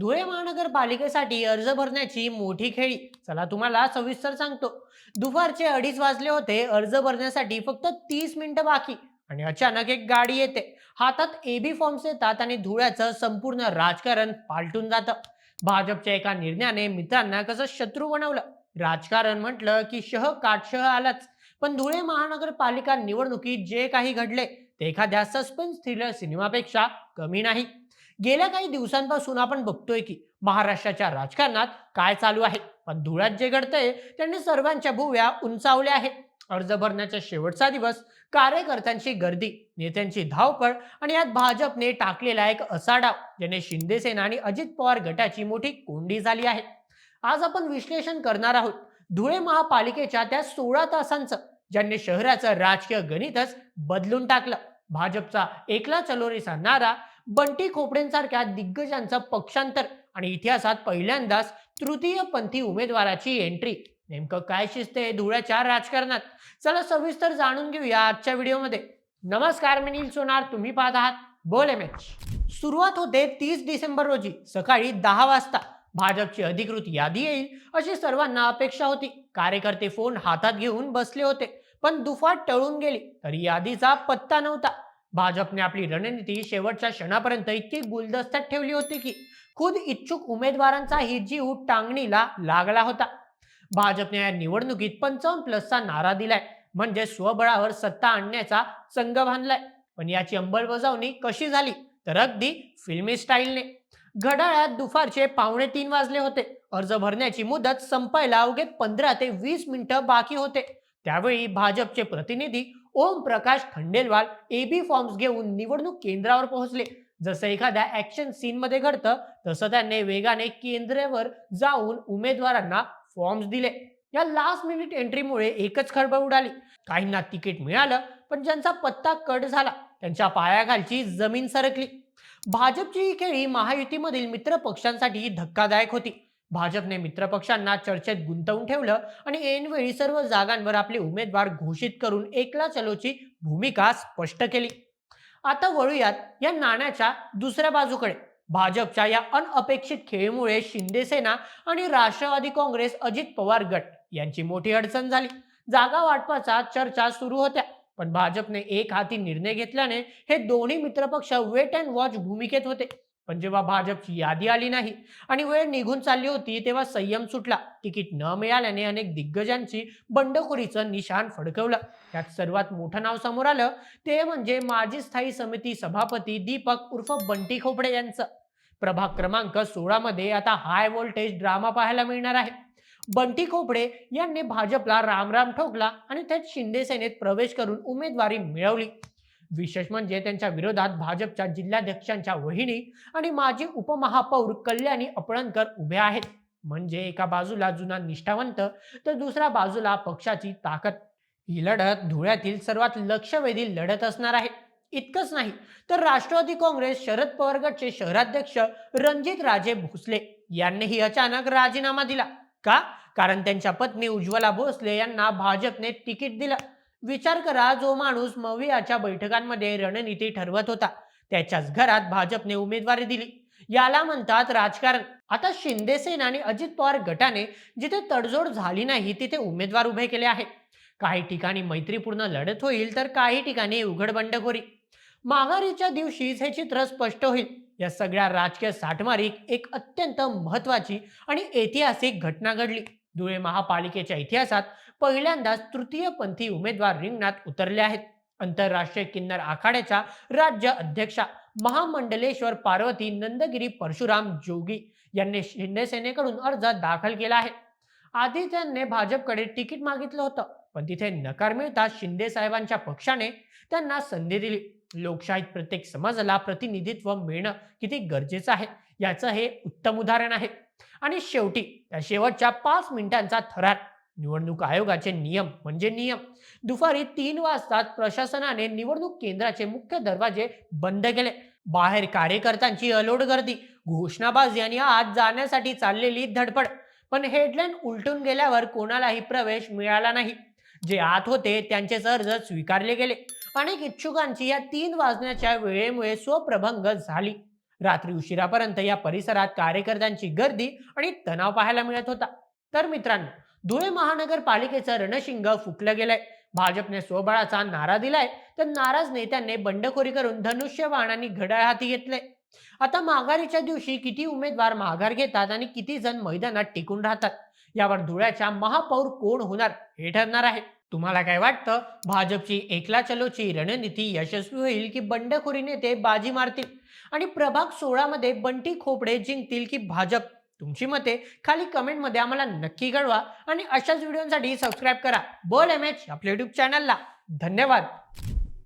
धुळे महानगरपालिकेसाठी अर्ज भरण्याची मोठी खेळी. चला तुम्हाला सविस्तर सांगतो. दुपारचे 2:30 वाजले होते. अर्ज भरण्यासाठी फक्त 30 मिनिटं बाकी आणि अचानक एक गाडी येते. हातात एबी फॉर्म्स येतात आणि धुळ्याचं संपूर्ण राजकारण पालटून जातं. भाजपच्या एका निर्णयाने मित्रांना कसं शत्रू बनवलं. राजकारण म्हटलं की काटशह आलाच. पण धुळे महानगरपालिका निवडणुकीत जे काही घडले ते एखाद्या सस्पेन्स थ्रिलर सिनेमापेक्षा कमी नाही. गेल्या काही दिवसांपासून आपण बघतोय की महाराष्ट्राच्या राजकारणात काय चालू आहे. पण धुळ्यात जे घडतंय त्यांनी सर्वांच्या भुवया उंचावल्या आहेत. अर्ज भरण्याचा शेवटचा दिवस, कार्यकर्त्यांची गर्दी, नेत्यांची धावपळ आणि यात भाजपने टाकलेला एक असा डाव ज्याने शिंदे सेना आणि अजित पवार गटाची मोठी कोंडी झाली आहे. आज आपण विश्लेषण करणार आहोत धुळे महापालिकेच्या त्या 16 तासांचं ज्यांनी शहराचं राजकीय गणितच बदलून टाकलं. भाजपचा एकला चलोरेचा नारा, बंटी खोपडेंसारख्या दिग्गजांचं पक्षांतर आणि इतिहासात पहिल्यांदाच तृतीयपंथी उमेदवाराची एंट्री. नेमकं काय शिजते धुळ्याच्या राजकारणात? चला सविस्तर जाणून घेऊया आजच्या व्हिडिओमध्ये. नमस्कार, मी नील सोनार, तुम्ही पाहत आहात बोल एमएच. सुरुवात होते 30 डिसेंबर रोजी सकाळी 10 वाजता. भाजपची अधिकृत यादी येईल अशी सर्वांना अपेक्षा होती. कार्यकर्ते फोन हातात घेऊन बसले होते. पण दुफाट टळून गेली तरी यादीचा पत्ता नव्हता. भाजपने आपली रणनीती शेवटच्या क्षणापर्यंत इतकी गुलदस्त्यात ठेवली होती की खुद इच्छुक उमेदवारांचाही जीव टांगणीला लागला होता. भाजपने या निवडणुकीत 55+चा नारा दिलाय, म्हणजे स्वबळावर सत्ता आणण्याचा संघ बांधलाय. पण याची अंमलबजावणी कशी झाली तर अगदी फिल्मी स्टाईलने. घड्याळात दुपारचे 2:45 वाजले होते. अर्ज भरण्याची मुदत संपायला अवघे 15 ते 20 मिनिटं बाकी होते. त्यावेळी भाजपचे प्रतिनिधी ओम प्रकाश खंडेलवाल एबी फॉर्म्स घेऊन निवडणूक केंद्रावर पोहोचले. जसं एखाद्या ऍक्शन सीन मध्ये घडतं तसं त्यांनी वेगाने केंद्रावर जाऊन उमेदवारांना फॉर्म्स दिले. या लास्ट मिनिट एंट्रीमुळे एकच खळबळ उडाली. काहींना तिकीट मिळालं, पण ज्यांचा पत्ता कट झाला त्यांच्या पायाखालची जमीन सरकली. भाजपची ही खेळी महायुतीमधील मित्र पक्षांसाठी धक्कादायक होती. भाजपने मित्रपक्षांना चर्चेत गुंतवून ठेवलं आणि ऐनवेळी सर्व जागांवर आपले उमेदवार घोषित करून एकला चलोची भूमिका स्पष्ट केली. आता वळूयात या नाण्याच्या दुसऱ्या बाजूकडे. भाजपच्या या अनअपेक्षित खेळीमुळे शिंदे सेना आणि राष्ट्रवादी काँग्रेस अजित पवार गट यांची मोठी अडचण झाली. जागा वाटपाचा चर्चा सुरू होत्या, पण भाजपने एक हाती निर्णय घेतल्याने हे दोन्ही मित्रपक्ष वेट अँड वॉच भूमिकेत होते. पण जेव्हा भाजपची यादी आली नाही आणि वेळ निघून चालली होती तेव्हा संयम सुटला. तिकीट न मिळाल्याने अनेक दिग्गजांची बंडखोरीचं निशाण फडकवलं. यात सर्वात मोठं नाव समोर आलं ते म्हणजे माजी स्थायी समिती सभापती दीपक उर्फ बंटी खोपडे यांचं. प्रभाग क्रमांक 16 मध्ये आता हाय व्होल्टेज ड्रामा पाहायला मिळणार आहे. बंटी खोपडे यांनी भाजपला रामराम ठोकला आणि त्यात शिंदे सेनेत प्रवेश करून उमेदवारी मिळवली. विशेष म्हणजे त्यांच्या विरोधात भाजपच्या जिल्हाध्यक्षांच्या वहिनी आणि माजी उपमहापौर कल्याणी अपळणकर उभे आहेत. म्हणजे एका बाजूला जुना निष्ठावंत तर दुसऱ्या बाजूला पक्षाची ताकद. ही लढत धुळ्यातील सर्वात लक्षवेधी लढत असणार आहे. इतकंच नाही तर राष्ट्रवादी काँग्रेस शरद पवार गटचे शहराध्यक्ष रणजित राजे भोसले यांनीही अचानक राजीनामा दिला. का? कारण त्यांच्या पत्नी उज्ज्वला भोसले यांना भाजपने तिकीट दिलं. विचार करा, जो माणूस मवियाच्या बैठकांमध्ये रणनीती ठरवत होता त्याच्याच घरात भाजपने उमेदवारी दिली. याला म्हणतात राजकारण. आता शिंदे सेना आणि अजित पवार गटाने जिथे तडजोड झाली नाही तिथे उमेदवार उभे केले आहेत. काही ठिकाणी मैत्रीपूर्ण लढत होईल तर काही ठिकाणी उघड बंडखोरी. माघारीच्या दिवशीच हे चित्र स्पष्ट होईल. या सगळ्या राजकीय साठमारीत एक अत्यंत महत्वाची आणि ऐतिहासिक घटना घडली. धुळे महापालिकेच्या इतिहासात पहिल्यांदाच तृतीयपंथी उमेदवार रिंगणात उतरले आहेत. आंतरराष्ट्रीय किन्नर आखाड्याच्या राज्य अध्यक्षा महामंडलेश्वर पार्वती नंदगिरी परशुराम जोगी यांनी शिंदे सेनेकडून अर्ज दाखल केला आहे. आधी त्यांनी भाजपकडे तिकीट मागितलं होतं, पण तिथे नकार मिळताच शिंदे साहेबांच्या पक्षाने त्यांना संधी दिली. लोकशाहीत प्रत्येक समाजाला प्रतिनिधित्व मिळणं किती गरजेचं आहे याचं हे उत्तम उदाहरण आहे. आणि शेवटी त्या शेवटच्या 5 मिनिटांचा थरार. निवडणूक आयोगाचे नियम म्हणजे नियम. दुपारी 3 वाजता प्रशासनाने निवडणूक केंद्राचे मुख्य दरवाजे बंद केले. बाहेर कार्यकर्त्यांची अलोट गर्दी, घोषणाबाजी आणि आत जाण्यासाठी चाललेली धडपड. पण हेडलाईन उलटून गेल्यावर कोणालाही प्रवेश मिळाला नाही. जे आत होते त्यांचेच अर्ज स्वीकारले गेले. अनेक इच्छुकांची या 3 वाजण्याच्या वेळेमुळे स्वप्रभंग झाली. रात्री उशिरापर्यंत या परिसरात कार्यकर्त्यांची गर्दी आणि तणाव पाहायला मिळत होता. तर मित्रांनो, धुळे महानगरपालिकेचं रणशिंग फुकलं गेलंय. भाजपने स्वबळाचा नारा दिलाय, तर नाराज नेत्यांनी बंडखोरी करून धनुष्यबाण आणि घड्याळ हाती घेतले. आता माघारीच्या दिवशी किती उमेदवार माघार घेतात आणि किती जण मैदानात टिकून राहतात, यावर धुळ्याच्या महापौर कोण होणार हे ठरणार आहे. तुम्हाला काय वाटतं, भाजपची एकला चलोची रणनीती यशस्वी होईल की बंडखोरी नेते बाजी मारतील आणि प्रभाग 16 मध्ये बंटी खोपडे जिंकतील की भाजप? तुमची मते खाली कमेंटमध्ये आम्हाला नक्की कळवा आणि अशाच व्हिडिओसाठी सबस्क्राईब करा बोल एम एच आपल्या युट्यूब चॅनलला. धन्यवाद.